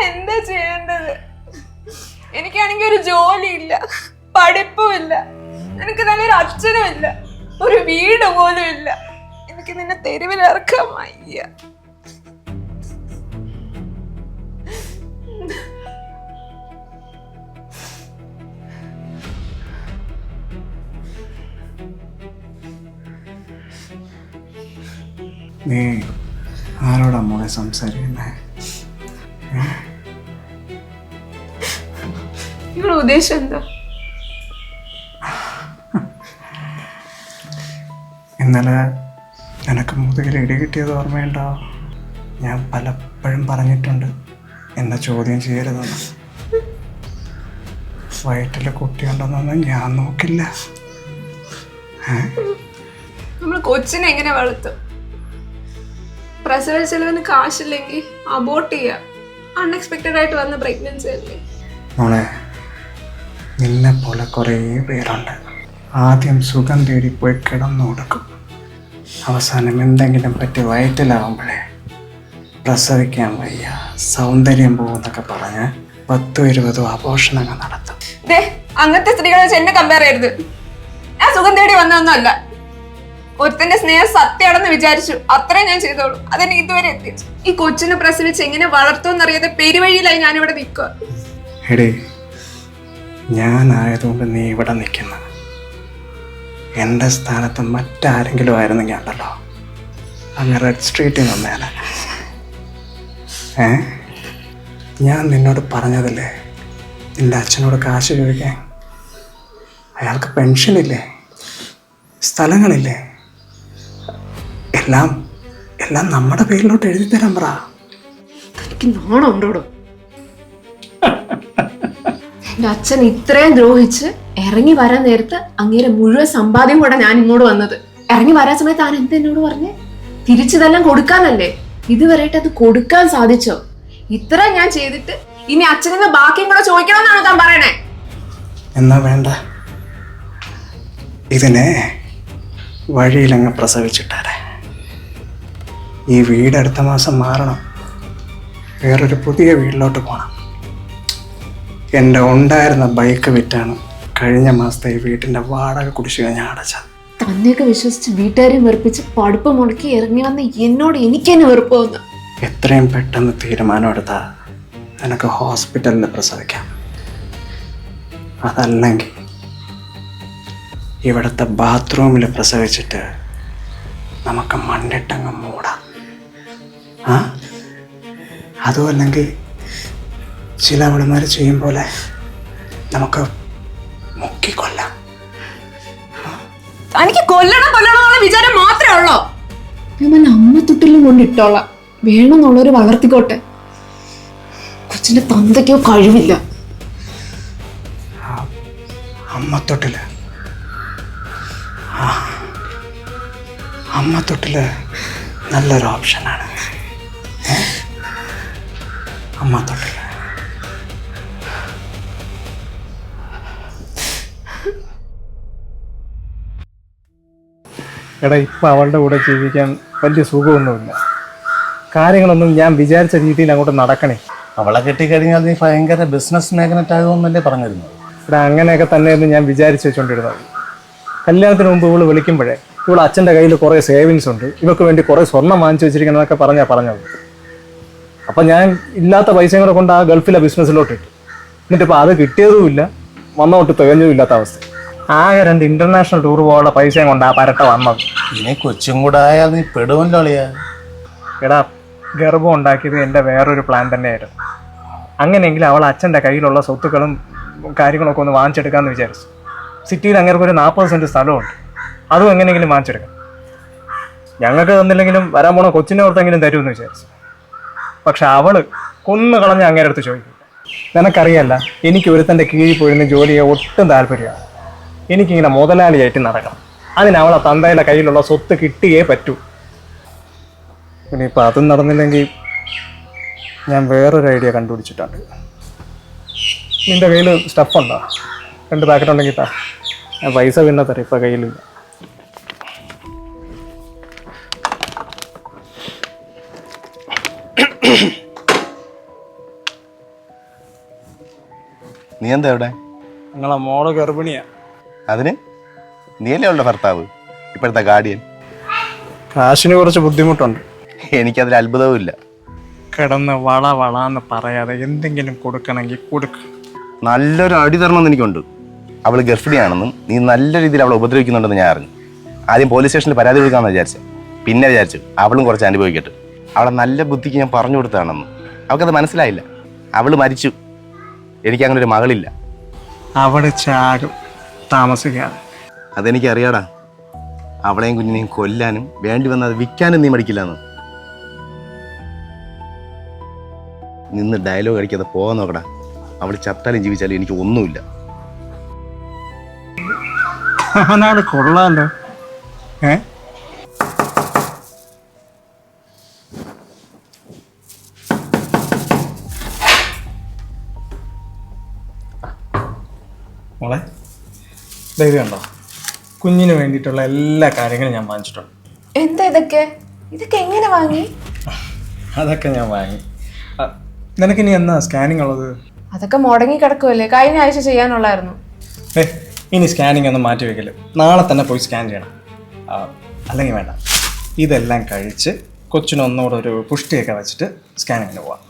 എന്താ ചെയ്യേണ്ടത്? എനിക്കാണെങ്കിൽ ഒരു ജോലിയില്ല, പഠിപ്പുമില്ല, എനിക്ക് നല്ലൊരു അച്ഛനും ഇല്ല, ഒരു വീട് പോലും ഇല്ല. എനിക്ക് നിന്നെ തെരുവിലിറക്കാൻ വയ്യ. നീ ആരോടാ മോളെ സംസാരിക്കുന്നേ? നിങ്ങളുടെ ഉദ്ദേശം എന്താ? ഇന്നലെ നിനക്ക് മുതുകിൽ ഇടി കിട്ടിയത് ഓർമ്മയുണ്ടോ? ഞാൻ പലപ്പോഴും പറഞ്ഞിട്ടുണ്ട് എന്നെ ചോദ്യം ചെയ്യരുതെന്ന്. വയറ്റിൽ കുട്ടിയുണ്ടെന്നൊന്നും ഞാൻ നോക്കില്ല. നമ്മൾ കൊച്ചിനെ എങ്ങനെ വളർത്തും? പ്രസവ ചെലവിന് കാശില്ലെങ്കിൽ അബോർട്ട് ചെയ്യാം. അൺഎക്സ്പെക്റ്റഡ് ആയിട്ട് വന്ന പ്രഗ്നൻസി അല്ലേ മോളെ. നിന്നെ പോലെ കുറേ പേരുണ്ട്. ആദ്യം സുഖം തേടിപ്പോയി കിടന്നു കൊടുക്കും. അവസാനം എന്തെങ്കിലും പറ്റി വയറ്റിലാവുമ്പോഴേ പ്രസവിക്കാൻ വയ്യ, സൗന്ദര്യം പോകുന്നൊക്കെ പറഞ്ഞ് 10-20 അപോഷണങ്ങൾ നടത്തും. അങ്ങനത്തെ സ്ത്രീകളെ വെച്ച് എന്നെ കമ്പയർ ചെയ്യരുത്. ഞാൻ സുഖം തേടി വന്നതൊന്നുമല്ല. ഒരുത്തന്റെ സ്നേഹം സത്യമാണെന്ന് വിചാരിച്ചു, അത്രയും ഞാൻ ചെയ്തോളൂ. അതെന്നെ ഇതുവരെ എത്തിച്ചു. ഈ കൊച്ചിനെ പ്രസവിച്ച് എങ്ങനെ വളർത്തുമെന്നറിയാതെ പെരുവഴിയിലായി ഞാനിവിടെ നിൽക്കുക. എടേ, ഞാനായതുകൊണ്ട് നീ ഇവിടെ നിൽക്കുന്ന. എൻ്റെ സ്ഥാനത്ത് മറ്റാരെങ്കിലും ആയിരുന്നെങ്കിൽ ഉണ്ടല്ലോ അങ്ങ് റെഡ് സ്ട്രീറ്റിൽ നിന്നേനെ. ഞാൻ നിന്നോട് പറഞ്ഞതില്ലേ നിൻ്റെ അച്ഛനോട് കാശ് ചോദിക്കാൻ? അയാൾക്ക് പെൻഷനില്ലേ, സ്ഥലങ്ങളില്ലേ, എല്ലാം എല്ലാം നമ്മുടെ പേരിലോട്ട് എഴുതി തരാൻ പറ. എനിക്ക് നാണം ഉണ്ടോടോ? എന്റെ അച്ഛൻ ഇത്രയും ദ്രോഹിച്ച് ഇറങ്ങി വരാൻ നേരത്ത് അങ്ങേരെ മുഴുവൻ സമ്പാദ്യം കൂടെ ഞാൻ ഇങ്ങോട്ട് വന്നത്. ഇറങ്ങി വരാൻ സമയത്ത് താൻ എന്ത് എന്നോട് പറഞ്ഞേ? തിരിച്ചതെല്ലാം കൊടുക്കാനല്ലേ? ഇതുവരെയായിട്ട് അത് കൊടുക്കാൻ സാധിച്ചോ? ഇത്ര ഞാൻ ചെയ്തിട്ട് ഇനി അച്ഛനെന്ന് ബാക്കിയും കൂടെ ചോദിക്കണമെന്നാണോ താൻ പറയണേ? എന്നാ വേണ്ട, ഇതിനെ വഴിയിലങ്ങ് പ്രസവിച്ചിട്ടാരെ. ഈ വീട് അടുത്ത മാസം മാറണം, വേറൊരു പുതിയ വീട്ടിലോട്ട് പോകണം. എൻ്റെ ഉണ്ടായിരുന്ന ബൈക്ക് വിറ്റാണ് കഴിഞ്ഞ മാസത്തെ ഈ വീട്ടിൻ്റെ വാടക കുടിശ്ശിക ഞാൻ അടച്ചത്. തന്നെയൊക്കെ വിശ്വസിച്ച് വീട്ടുകാരെ വെറുപ്പിച്ച് പഠിപ്പ് മുടക്കി ഇറങ്ങി വന്ന എന്നോട് എനിക്ക് തന്നെ വെറുപ്പ് വന്നു. എത്രയും പെട്ടെന്ന് തീരുമാനം എടുത്താൽ നിനക്ക് ഹോസ്പിറ്റലിൽ പ്രസവിക്കാം. അതല്ലെങ്കിൽ ഇവിടുത്തെ ബാത്റൂമിൽ പ്രസവിച്ചിട്ട് നമുക്ക് മണ്ണിട്ടങ്ങ് മൂടാം. അതും അല്ലെങ്കിൽ ചില അവളുമാർ ചെയ്യും പോലെ നമുക്ക് മുക്കിക്കൊല്ലാം. എനിക്ക് കൊല്ലണം വിചാരം മാത്രമേ ഉള്ളോ? ഞാൻ അമ്മ തൊട്ടിലും കൊണ്ടിട്ടോളാം, വേണമെന്നുള്ളവര് വളർത്തിക്കോട്ടെ. കൊച്ചിന്റെ തന്തയ്ക്കോ കഴിവില്ല. അമ്മത്തൊട്ടില് അമ്മത്തൊട്ടില് നല്ലൊരു ഓപ്ഷനാണ്. അമ്മത്തൊട്ടില് എടാ, ഇപ്പം അവളുടെ കൂടെ ജീവിക്കാൻ വലിയ സുഖമൊന്നുമില്ല. കാര്യങ്ങളൊന്നും ഞാൻ വിചാരിച്ച രീതിയിൽ അങ്ങോട്ട് നടക്കണേ. അവളെ കെട്ടിക്കഴിഞ്ഞാൽ നീ ഭയങ്കര ബിസിനസ് മാഗ്നറ്റ് ആകുമെന്നല്ലേ പറഞ്ഞിരുന്നത്? ഇവിടെ അങ്ങനെയൊക്കെ തന്നെയായിരുന്നു ഞാൻ വിചാരിച്ചു വെച്ചോണ്ടിരുന്നത്. കല്യാണത്തിന് മുമ്പ് ഇവള് വിളിക്കുമ്പോഴേ ഇവളെ അച്ഛൻ്റെ കയ്യിൽ കുറേ സേവിങ്സ് ഉണ്ട്, ഇവൾക്ക് വേണ്ടി കുറേ സ്വർണ്ണം വാങ്ങിച്ചു വെച്ചിരിക്കണം എന്നൊക്കെ പറഞ്ഞത്. അപ്പം ഞാൻ ഇല്ലാത്ത പൈസയും കൂടെ കൊണ്ട് ആ ഗൾഫിലെ ബിസിനസ്സിലോട്ട് ഇട്ടു. എന്നിട്ടിപ്പോൾ അത് കിട്ടിയതുമില്ല, വന്നോട്ട് തികഞ്ഞതും ഇല്ലാത്ത അവസ്ഥ. ആകെ 2 ഇന്റർനാഷണൽ ടൂർ പോകാനുള്ള പൈസയും കൊണ്ട് ആ പരട്ട വന്നത്. ഇനി കൊച്ചും കൂടെ ആയാൽ നീ പെടുവല്ലോ അളിയാ. എടാ, ഗർഭം ഉണ്ടാക്കിയത് എൻ്റെ വേറൊരു പ്ലാൻ തന്നെയായിരുന്നു. അങ്ങനെയെങ്കിൽ അവൾ അച്ഛൻ്റെ കയ്യിലുള്ള സ്വത്തുക്കളും കാര്യങ്ങളൊക്കെ ഒന്ന് വാങ്ങിച്ചെടുക്കാമെന്ന് വിചാരിച്ചു. സിറ്റിയിൽ അങ്ങേർക്ക് ഒരു 40 സെൻറ്റ് സ്ഥലമുണ്ട്, അതും എങ്ങനെയെങ്കിലും വാങ്ങിച്ചെടുക്കാം. ഞങ്ങൾക്ക് തന്നില്ലെങ്കിലും വരാൻ പോണ കൊച്ചിനെ ഓർത്തെങ്കിലും തരുമെന്ന് വിചാരിച്ചു. പക്ഷെ അവള് കൊന്നു കളഞ്ഞ് അങ്ങേരെ അടുത്ത് ചോദിക്കും. നിനക്കറിയല്ല, എനിക്ക് ഒരുത്തൻ്റെ കീഴിൽ പോയിരുന്ന ജോലിയെ ഒട്ടും താല്പര്യമാണ്. എനിക്കിങ്ങനെ മുതലാളിയായിട്ട് നടക്കണം. അതിന് അവളെ തന്തയുടെ കയ്യിലുള്ള സ്വത്ത് കിട്ടിയേ പറ്റൂ. ഇനിയിപ്പോൾ അതും നടന്നില്ലെങ്കിൽ ഞാൻ വേറൊരു ഐഡിയ കണ്ടുപിടിച്ചിട്ടുണ്ട്. നിൻ്റെ കയ്യിൽ സ്റ്റഫുണ്ടോ? 2 പാക്കറ്റ് ഉണ്ടെങ്കിൽ താ, ഞാൻ പൈസ പിന്നെ തരാം. ഇപ്പം കയ്യിലില്ല. നീ എന്താ എവിടെ? നിങ്ങളെ മോള് ഗർഭിണിയാ. അതിന് നീയല്ലേ അവളുടെ ഭർത്താവ്, ഇപ്പോഴത്തെ ഗാർഡിയൻ. കാശിന് കുറച്ച് ബുദ്ധിമുട്ടുണ്ട്. എനിക്കതിൽ അത്ഭുതവും ഇല്ല. കിടന്ന് വളന്ന് പറയാതെ എന്തെങ്കിലും കൊടുക്കണമെങ്കിൽ കൊടുക്കും. നല്ലൊരു അടി തരണമെന്ന് എനിക്കുണ്ട്. അവൾ ഗർഭിണിയാണെന്നും നീ നല്ല രീതിയിൽ അവളെ ഉപദ്രവിക്കുന്നുണ്ടെന്ന് ഞാൻ അറിഞ്ഞു. ആദ്യം പോലീസ് സ്റ്റേഷനിൽ പരാതി കൊടുക്കാമെന്ന് വിചാരിച്ചു. പിന്നെ വിചാരിച്ചു അവളും കുറച്ച് അനുഭവിക്കട്ടെ. അവളെ നല്ല ബുദ്ധിക്ക് ഞാൻ പറഞ്ഞു കൊടുത്തതാണെന്ന്. അവൾക്കത് മനസ്സിലായില്ല. അവൾ മരിച്ചു. എനിക്കങ്ങനെ ഒരു മകളില്ല. അവിടെ ചാകും താമസിക്കാതെ. അതെനിക്കറിയാടാ. അവളെയും കുഞ്ഞിനെയും കൊല്ലാനും വേണ്ടി വന്നത് വിൽക്കാനും നീ മടിക്കില്ലെന്ന്. നിന്ന് ഡയലോഗ് അടിക്കാതെ പോകാൻ നോക്കടാ. അവൾ ചത്താലും ജീവിച്ചാലും എനിക്ക് ഒന്നുമില്ല. അവനാട് കൊള്ളാലോ. മോളെ ധൈര്യം ഉണ്ടോ? കുഞ്ഞിന് വേണ്ടിയിട്ടുള്ള എല്ലാ കാര്യങ്ങളും ഞാൻ വാങ്ങിച്ചിട്ടുണ്ട്. എന്താ ഇതൊക്കെ എങ്ങനെ വാങ്ങി? അതൊക്കെ ഞാൻ വാങ്ങി. നിനക്കിനി എന്നാ സ്കാനിങ് ഉള്ളത്? അതൊക്കെ മുടങ്ങി കിടക്കുമല്ലേ, കഴിഞ്ഞ ആഴ്ച ചെയ്യാനുള്ളായിരുന്നു. ഇനി സ്കാനിങ് ഒന്നും മാറ്റി വെക്കല്. നാളെ തന്നെ പോയി സ്കാൻ ചെയ്യണം. അല്ലെങ്കിൽ വേണ്ട, ഇതെല്ലാം കഴിച്ച് കൊച്ചിനൊന്നുകൂടെ ഒരു പുഷ്ടിയൊക്കെ വെച്ചിട്ട് സ്കാനിങ്ങിന് പോവാം.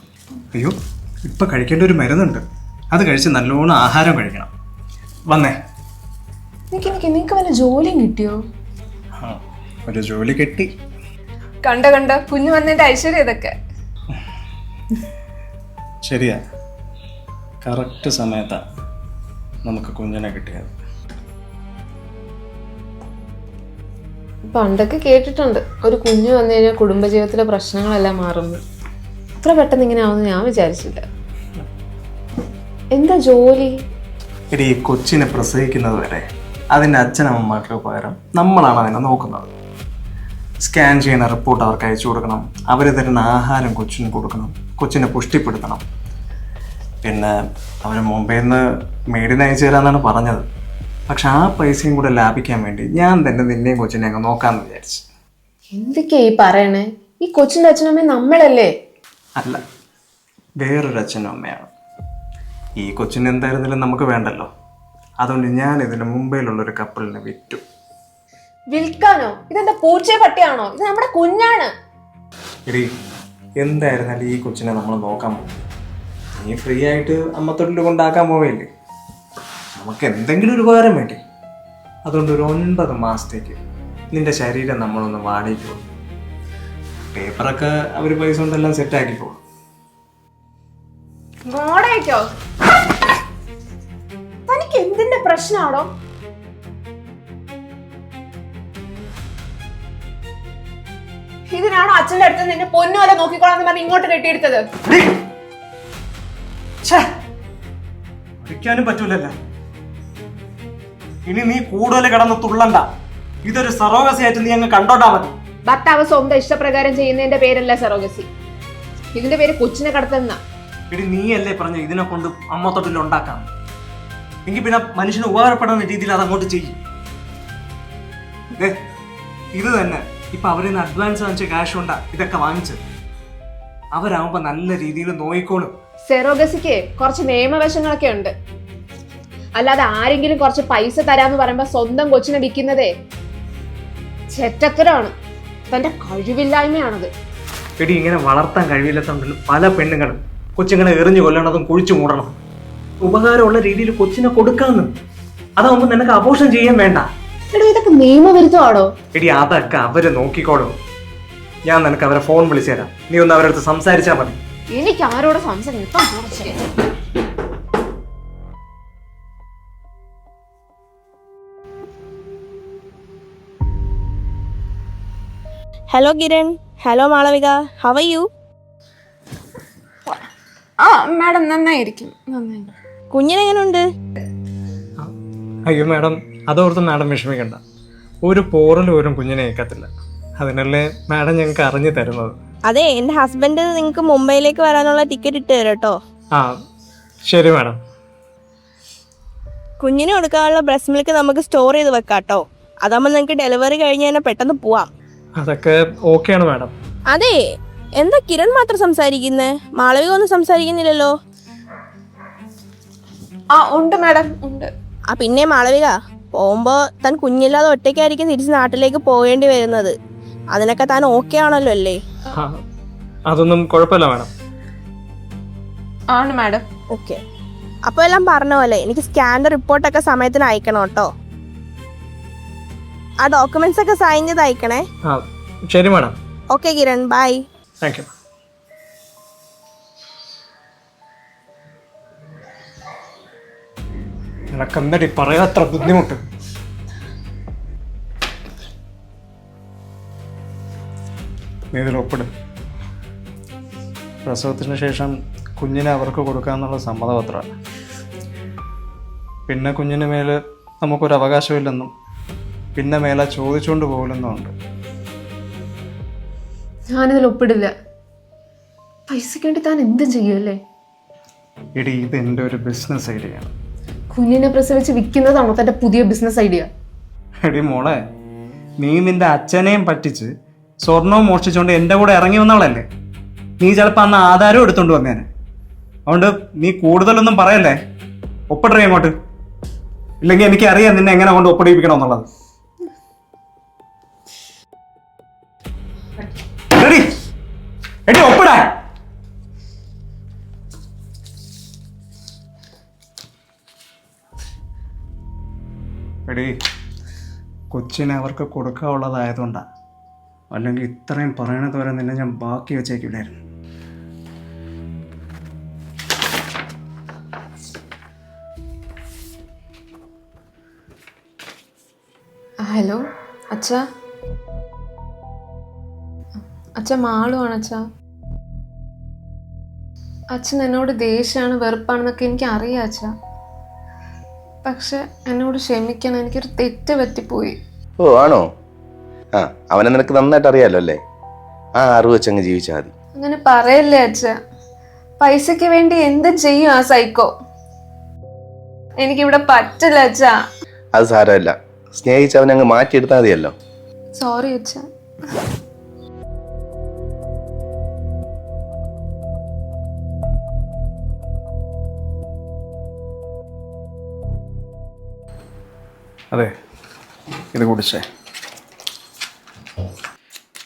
അയ്യോ, ഇപ്പം കഴിക്കേണ്ട ഒരു മരുന്നുണ്ട്, അത് കഴിച്ച് നല്ലോണം ആഹാരം കഴിക്കണം. വന്നേ. നിനക്ക് വല്ല ജോലിയും കിട്ടിയോ? ഒരു ജോലി കിട്ടി. കണ്ട കുഞ്ഞു വന്നതിന്റെ ഐശ്വര്യം ഇതൊക്കെ. ശരിയാ, കറക്റ്റ് സമയത്താണ് നമുക്ക് കുഞ്ഞിനെ കിട്ടിയത്. പണ്ടൊക്കെ കേട്ടിട്ടുണ്ട് ഒരു കുഞ്ഞു വന്നു കഴിഞ്ഞാൽ കുടുംബജീവിതത്തിലെ പ്രശ്നങ്ങളെല്ലാം മാറുന്നു. ഇത്ര പെട്ടെന്ന് ഇങ്ങനെ ആവുമെന്ന് ഞാൻ വിചാരിച്ചില്ല. എന്താ ജോലി? ഈ കൊച്ചിനെ പ്രസവിക്കുന്നത് വരെ അതിൻ്റെ അച്ഛനമ്മമാർക്ക് പകരം നമ്മളാണ് അതിനെ നോക്കുന്നത്. സ്കാൻ ചെയ്യുന്ന റിപ്പോർട്ട് അവർക്ക് അയച്ചു കൊടുക്കണം. അവർ തരുന്ന ആഹാരം കൊച്ചിന് കൊടുക്കണം. കൊച്ചിനെ പുഷ്ടിപ്പെടുത്തണം. പിന്നെ അവർ മുംബൈയിൽ നിന്ന് മെയ്ഡിനെ അയച്ചു തരാമെന്നാണ് പറഞ്ഞത്. പക്ഷെ ആ പൈസയും കൂടെ ലാഭിക്കാൻ വേണ്ടി ഞാൻ തന്നെ നിന്നെയും കൊച്ചിനെ അങ്ങ് നോക്കാമെന്ന് വിചാരിച്ചു. എന്തൊക്കെയാ ഈ പറയണേ? ഈ കൊച്ചിന്റെ അച്ഛനമ്മയും നമ്മളല്ലേ? അല്ല, വേറൊരു അച്ഛനും അമ്മയാണ്. ഈ കൊച്ചിന് എന്തായിരുന്നാലും നമുക്ക് വേണ്ടല്ലോ. അതുകൊണ്ട് ഞാൻ ഇതിന് മുംബൈയിലുള്ളൊരു കപ്പിളിനെ വിറ്റു. വിൽക്കാനോ? ഇതെന്താ പൂച്ചയെ പട്ടിയാണോ? ഇത് നമ്മുടെ കുഞ്ഞാണ്. എടി, എന്തായിരുന്നാലും ഈ കൊച്ചിനെ നമ്മൾ നോക്കാൻ പോകും. നീ ഫ്രീ ആയിട്ട് അമ്മത്തൊട്ടിൽ കൊണ്ടാക്കാൻ പോവല്ലേ? നമുക്ക് എന്തെങ്കിലും ഒരു ഉപകാരം വേണ്ടേ? അതുകൊണ്ട് ഒരു 9 മാസത്തേക്ക് നിന്റെ ശരീരം നമ്മളൊന്ന് വാടിക്കോളും. പേപ്പറൊക്കെ അവർ പൈസ കൊണ്ടെല്ലാം സെറ്റാക്കിക്കോളും. മോടേക്കോ? തനിക്ക് എന്തിന്റെ പ്രശ്നമാണോ? ഇതിനാണോ അച്ഛന്റെ അടുത്ത് നിന്നെ പൊന്നുപോലെ നോക്കിക്കോളാന്ന് പറഞ്ഞ് ഇങ്ങോട്ട് കെട്ടിയെടുത്തത്? ഒഴിക്കാനും പറ്റൂലല്ലോ. ഇനി നീ കൂടുതൽ കിടന്ന് തുള്ളണ്ട. ഇതൊരു സറോഗസിയായിട്ട് നീ അങ്ങ് കണ്ടോണ്ടാ മതി. ഭർത്താവ് സ്വന്തം ഇഷ്ടപ്രകാരം ചെയ്യുന്നതിന്റെ പേരല്ല സറോഗസി. ഇതിന്റെ പേര് കൊച്ചിനെ കടത്തുന്ന. എടി, നീയല്ലേ പറഞ്ഞ ഇതിനെ കൊണ്ട് അമ്മത്തൊട്ടിൽ ഉണ്ടാക്കാം. എങ്കിൽ പിന്നെ മനുഷ്യന് ഉപകാരപ്പെടുന്ന രീതിയിൽ അത് അങ്ങോട്ട് ചെയ്യും. ഇത് തന്നെ ഇപ്പൊ അവരിൽ നിന്ന് അഡ്വാൻസ് വാങ്ങിച്ച ക്യാഷ് കൊണ്ടാ ഇതൊക്കെ വാങ്ങിച്ചത്. അവരാകുമ്പോ നല്ല രീതിയിൽ നോയിക്കോളും. സെറോഗസിക്ക് കുറച്ച് നിയമവശങ്ങളൊക്കെ ഉണ്ട്. അല്ലാതെ ആരെങ്കിലും കുറച്ച് പൈസ തരാന്ന് പറയുമ്പോ സ്വന്തം കൊച്ചിനെ വിൽക്കുന്നതേ ചെറ്റത്തരാണ്. തന്റെ കഴിവില്ലായ്മയാണത്. എടി, ഇങ്ങനെ വളർത്താൻ കഴിവില്ലാത്തതുകൊണ്ടും പല പെണ്ണുങ്ങളും കൊച്ചുങ്ങളെ എറിഞ്ഞു കൊല്ലണതും കുഴിച്ചു മൂടണം. ഉപകാരമുള്ള രീതിയിൽ കൊച്ചിനെ കൊടുക്കാന്ന്. അതാവുമ്പോ നിനക്ക് അബോർഷൻ ചെയ്യാൻ വേണ്ട. എടോ, ഇതൊക്കെ നിയമവിരുദ്ധമാണോ? എടി, അതൊക്കെ അവര് നോക്കിക്കോളും. ഞാൻ നിനക്ക് അവരെ ഫോൺ വിളിച്ചു തരാം. നീ ഒന്ന് അവരടുത്ത് സംസാരിച്ചാൽ മതി. എനിക്ക് ആരോട് സംസാരിക്കാൻ? Hello Kiran. Hello Malavika. How are you? Madam നന്നായിരിക്കും. കുഞ്ഞിനെങ്ങനുണ്ട്? അയ്യോ മാഡം, അതോർത്ത് മാഡം വിഷമിക്കണ്ട. ഒരു പോറൽ പോലും കുഞ്ഞിനെ ഏക്കത്തില്ല. അതിനല്ലേ മാഡം ഞങ്ങൾക്ക് അറിഞ്ഞു തരുന്നത്. അതെ, എൻ്റെ ഹസ്ബൻഡ് നിങ്ങൾക്ക് മുംബൈയിലേക്ക് വരാനുള്ള ടിക്കറ്റ് ഇട്ട് തരാം കേട്ടോ. ആ ശരി മാഡം. കുഞ്ഞിന് കൊടുക്കാനുള്ള ബ്രസ്റ്റ് മിൽക്ക് നമുക്ക് സ്റ്റോർ ചെയ്ത് വെക്കാം കേട്ടോ. അതാകുമ്പോൾ നിങ്ങൾക്ക് ഡെലിവറി കഴിഞ്ഞ് തന്നെ പെട്ടെന്ന് പോവാം. അതൊക്കെ ഓക്കെയാണ് മാഡം. അതെ, എന്താ കിരൺ മാത്രം സംസാരിക്കുന്നേ? മാളവിക ഒന്നും സംസാരിക്കുന്നില്ലല്ലോ. ആ ഉണ്ട് മാഡം ഉണ്ട്. ആ പിന്നെ മാളവിക, പോകുമ്പോൾ താൻ കുഞ്ഞില്ലാതെ ഒറ്റയ്ക്കായിരിക്കും തിരിച്ച് നാട്ടിലേക്ക് പോകേണ്ടി വരുന്നത്. അതിനൊക്കെ താൻ ഓക്കെ ആണല്ലോ അല്ലേ? അതൊന്നും കുഴപ്പമില്ല മാഡം. ആണ് മാഡം. ഓക്കെ, അപ്പോൾ എല്ലാം പറഞ്ഞ പോലെ എനിക്ക് സ്കാൻ്റെ റിപ്പോർട്ടൊക്കെ സമയത്തിന് അയക്കണം കേട്ടോ. ആ ഡോക്യുമെന്റ്സ് ഒക്കെ സൈൻ ചെയ്ത് അയക്കണേ. ശരി madam. Okay Kiran, bye. Thank you. നിനക്ക് എന്നടി പറയാത്ര ബുദ്ധിമുട്ട്. നീ ഇതിൽ ഒപ്പിടും. പ്രസവത്തിന് ശേഷം കുഞ്ഞിനെ അവർക്ക് കൊടുക്കാന്നുള്ള സമ്മതപത്രമാണ്. പിന്നെ കുഞ്ഞിന് മേല് നമുക്കൊരു അവകാശമില്ലെന്നും പിന്നെ മേലെ ചോദിച്ചുകൊണ്ട് പോകില്ലെന്നും ഉണ്ട്. ഞാനിതിൽ ഒപ്പിടില്ല. പൈസക്ക് വേണ്ടി താൻ എന്തും ചെയ്യുമല്ലേ? എടി, ഇത് എൻ്റെ ഒരു ബിസിനസ് ഐഡിയയാണ്. കുഞ്ഞിനെ പ്രസവിച്ച് വിൽക്കുന്നതാണോ തന്റെ പുതിയ ബിസിനസ് ഐഡിയ? എടി മോളെ, നീ നിന്റെ അച്ഛനെയും പറ്റിച്ച് സ്വർണവും മോഷ്ടിച്ചുകൊണ്ട് എൻ്റെ കൂടെ ഇറങ്ങി വന്നവളല്ലേ. നീ ചിലപ്പോൾ അന്ന് ആധാരം എടുത്തോണ്ട് വന്നേനെ. അതുകൊണ്ട് നീ കൂടുതലൊന്നും പറയല്ലേ. ഒപ്പിടറേ അങ്ങോട്ട്. ഇല്ലെങ്കിൽ എനിക്കറിയാം നിന്നെ എങ്ങനെ കൊണ്ട് ഒപ്പിടിപ്പിക്കണം എന്നുള്ളത്. എടി ഒപ്പിടാ. എടി, കൊച്ചിനെ അവർക്ക് കൊടുക്കാനുള്ളതായതുകൊണ്ടാണ്. അല്ലെങ്കിൽ ഇത്രയും പറയണത് വരെ നിന്നെ ഞാൻ ബാക്കി വെച്ചേക്കില്ലായിരുന്നു. ഹലോ അച്ഛാ. അച്ഛൻ മാളുവാണ് അച്ഛാ. അച്ഛൻ എന്നോട് ദേഷ്യമാണ് വെറുപ്പാണെന്നൊക്കെ എനിക്ക് അറിയാം അച്ഛാ. പക്ഷെ എന്നോട് ക്ഷമിക്കണം, എനിക്കൊരു തെറ്റ് പറ്റിപ്പോയി. ഓ ആണോ? ആ, അവനെ നിനക്ക് നന്നായിട്ട് അറിയാലോ അല്ലേ. ആ അറിവ് വെച്ചങ്ങ് ജീവിച്ചാൽ മതി. അങ്ങനെ പറയല്ലേ അച്ഛാ. പൈസക്ക് വേണ്ടി എന്തും ചെയ്യും ആ സൈക്കോ. എനിക്കിവിടെ പറ്റില്ല അച്ഛാ. അത് സാരമല്ല, സ്നേഹിച്ച് അവനെ അങ്ങ് മാറ്റിയെടുത്താൽ മതിയല്ലോ. സോറി അച്ഛാ. അതെ, ഇത് കുടിച്ചേ.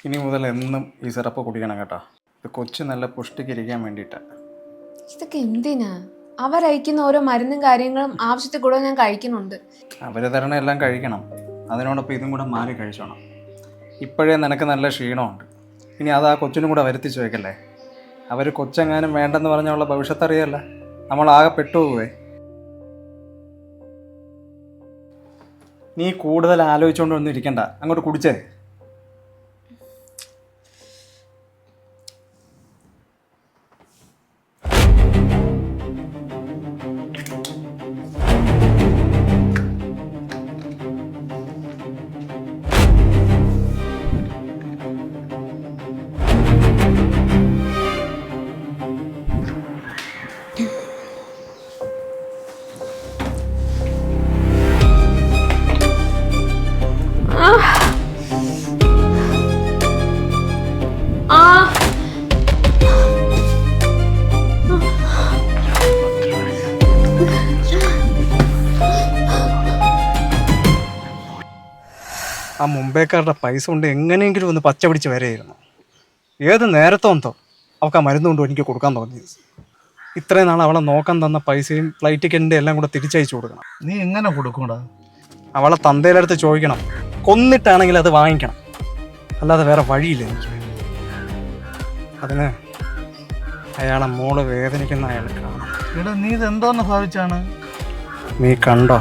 ഇനി മുതൽ എന്നും ഈ സിറപ്പ് കുടിക്കണം കേട്ടോ. ഇത് കൊച്ചു നല്ല പുഷ്ടിക്കിരിക്കാൻ വേണ്ടിയിട്ടാണ്. ഇതൊക്കെ എന്തിനാ? അവരയക്കുന്ന ഓരോ മരുന്നും കാര്യങ്ങളും ആവശ്യത്തിൽ കൂടെ ഞാൻ കഴിക്കുന്നുണ്ട്. അവർ തരണ എല്ലാം കഴിക്കണം. അതിനോടൊപ്പം ഇതും കൂടെ മാറി കഴിച്ചോണം. ഇപ്പോഴേ നിനക്ക് നല്ല ക്ഷീണമുണ്ട്. ഇനി അത് ആ കൊച്ചിനും കൂടെ വരുത്തിച്ച് വയ്ക്കല്ലേ. അവർ കൊച്ചെങ്ങാനും വേണ്ടെന്ന് പറഞ്ഞുള്ള ഭവിഷ്യത്ത് അറിയല്ല. നമ്മളാകെ പെട്ടുപോവേ. നീ കൂടുതൽ ആലോചിച്ചുകൊണ്ടൊന്നും ഇരിക്കണ്ട, അങ്ങോട്ട് കുടിച്ചേ. ആ മുംബൈക്കാരുടെ പൈസ കൊണ്ട് എങ്ങനെയെങ്കിലും ഒന്ന് പച്ച പിടിച്ച് വരെയായിരുന്നു. ഏത് നേരത്തോന്തോ അവൾക്ക് ആ മരുന്ന് കൊണ്ട് എനിക്ക് കൊടുക്കാൻ തോന്നിയത്. ഇത്രയും നാൾ അവളെ നോക്കാൻ തന്ന പൈസയും ഫ്ലൈറ്റ് ടിക്കറ്റിൻ്റെ എല്ലാം കൂടെ തിരിച്ചയച്ചു കൊടുക്കണം. നീ എങ്ങനെ കൊടുക്കൂടാ? അവളെ തന്തയുടെ അടുത്ത് ചോദിക്കണം. കൊന്നിട്ടാണെങ്കിൽ അത് വാങ്ങിക്കണം. അല്ലാതെ വേറെ വഴിയില്ല എനിക്ക്. അതിന് അയാളെ മോള് വേദനിക്കുന്ന അയാൾ കാണാം. എടാ, നീ ഇതെന്തോന്ന് ഭാവിച്ചാണ്? നീ കണ്ടോ?